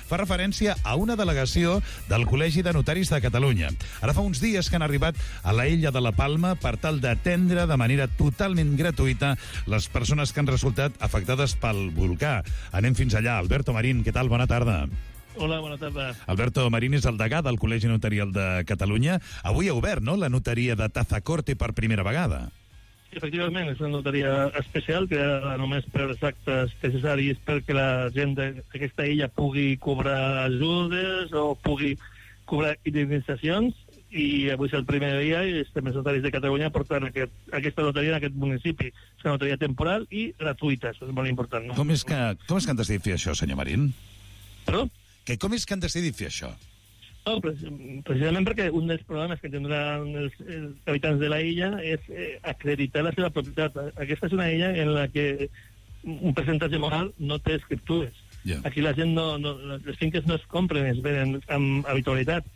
fa referència a una delegació del Col·legi de Notaris de Catalunya. Ara fa uns dies que han arribat a la illa de la Palma per tal d'atendre de manera totalment gratuïta les persones que han resultat afectades pel volcà. Anem fins allà. Alberto Marín, què tal? Bona tarda. Hola, bona tarda. Alberto Marín és el degà del Col·legi Notarial de Catalunya. Avui ha obert, no?, la notaria de Tazacorte per primera vegada. Efectivament, és una notaria especial creada només per els actes necessaris perquè la gent d'aquesta illa pugui cobrar ajudes o pugui cobrar indemnitzacions, i avui és el primer dia i estem els notaris de Catalunya portant aquesta notaria en aquest municipi. És una notaria temporal i gratuïta, això és molt important. No? Com és que han decidit fer això, senyor Marín? Perdó? Com és que han decidit fer això? No, precisament perquè un dels problemes que tindran els habitants de la illa és acreditar la seva propietat. Aquesta és una illa en la que un percentatge moral no té escriptures. Yeah. Aquí la gent les finques no es compren, es venen amb habitualitat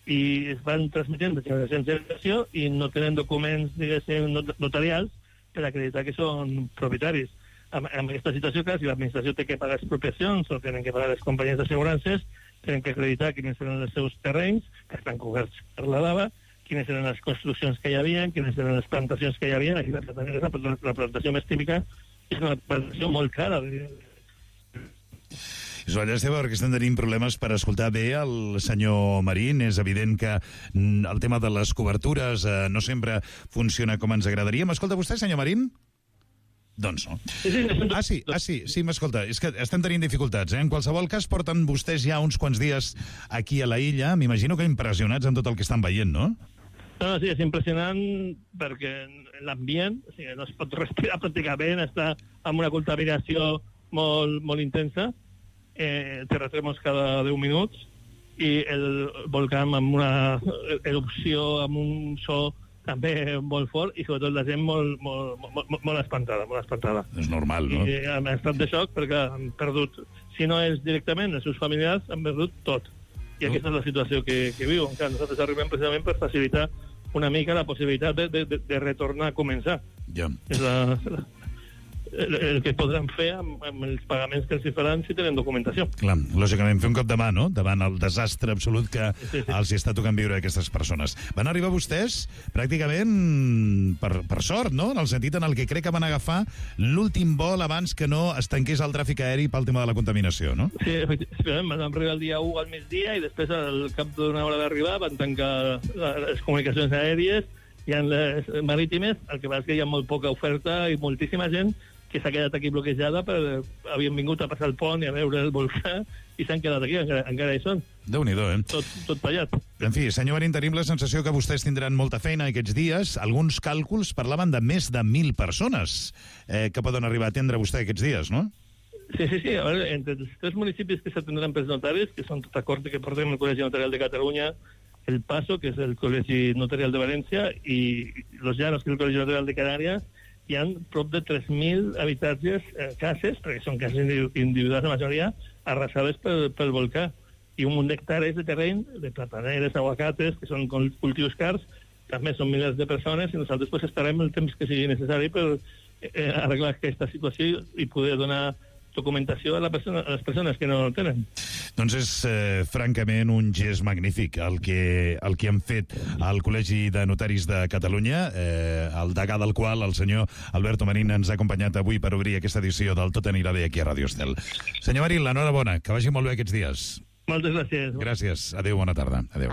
i es van transmetent de generació en generació i no tenen documents, diguéssim, notarials per acreditar que són propietaris. En aquesta situació, clar, si l'administració té que pagar expropiacions o tenen que pagar les companyies d'assegurances, tenen que acreditar quins eren els seus terrenys, que estan coberts per la lava, quines eren les construccions que hi havia, quines eren les plantacions que hi havia. Aquí la plantació més típica és una plantació molt cara. És una llàstima perquè estem tenint problemes per escoltar bé el senyor Marín. És evident que el tema de les cobertures no sempre funciona com ens agradaria. M'escolta vostè, senyor Marín? Doncs no. Sí, m'escolta, és que estem tenint dificultats, En qualsevol cas, porten vostès ja uns quants dies aquí a la illa, m'imagino que impressionats amb tot el que estan veient, no? No, sí, és impressionant perquè l'ambient, o sigui, no es pot respirar pràcticament, està amb una contaminació molt, molt intensa, terratrèmols cada 10 minuts, i el volcà amb una erupció, amb un so també molt fort, i sobretot la gent molt espantada. És normal, no? I han estat de xoc perquè han perdut, si no és directament, els seus familiars han perdut tot. I aquesta és la situació que viuen. Nosaltres arribem precisament per facilitar una mica la possibilitat de retornar a començar. Ja. És el que podran fer amb els pagaments que els faran si tenen documentació. Clar, lògicament fer un cop de mà, no?, davant el desastre absolut que els hi està tocant viure a aquestes persones. Van arribar vostès pràcticament per sort, no?, en el sentit en el que crec que van agafar l'últim vol abans que no es tanqués el tràfic aeri pel tema de la contaminació, no? Sí, efectivament, van arribar el dia 1 al migdia i després al cap d'una hora d'arribar van tancar les comunicacions aèries i en les marítimes. El que passa és que hi ha molt poca oferta i moltíssima gent que s'ha quedat aquí bloquejada, havien vingut a passar el pont i a veure el volcà i s'han quedat aquí, encara hi són. Déu-n'hi-do, Tot tallat. En fi, senyor Marín, tenim la sensació que vostès tindran molta feina aquests dies. Alguns càlculs parlaven de més de 1.000 persones que poden arribar a atendre vostè aquests dies, no? Sí. A veure, entre els 3 municipis que s'atendran pels notaris, que són Tazacorte, que portem el Col·legi Notarial de Catalunya, el Paso, que és el Col·legi Notarial de València, i Los Llanos, que és el Col·legi Notarial de Canàries, hi ha prop de 3.000 habitatges, cases, perquè són cases individuals la majoria, arrasades pel volcà. I un munt d'hectàrees de terreny, de plataneres, aguacates, que són cultius cars, també són milers de persones, i nosaltres estarem el temps que sigui necessari per arreglar aquesta situació i poder donar documentació a les persones que no el tenen. Doncs és francament un gest magnífic el que han fet al Col·legi de Notaris de Catalunya, el degà del qual, el senyor Alberto Marín, ens ha acompanyat avui per obrir aquesta edició del Tot anirà bé aquí a Radio Estel. Senyor Marín, l'enhorabona, que vagi molt bé aquests dies. Moltes gràcies. Gràcies, adéu, bona tarda. Adéu.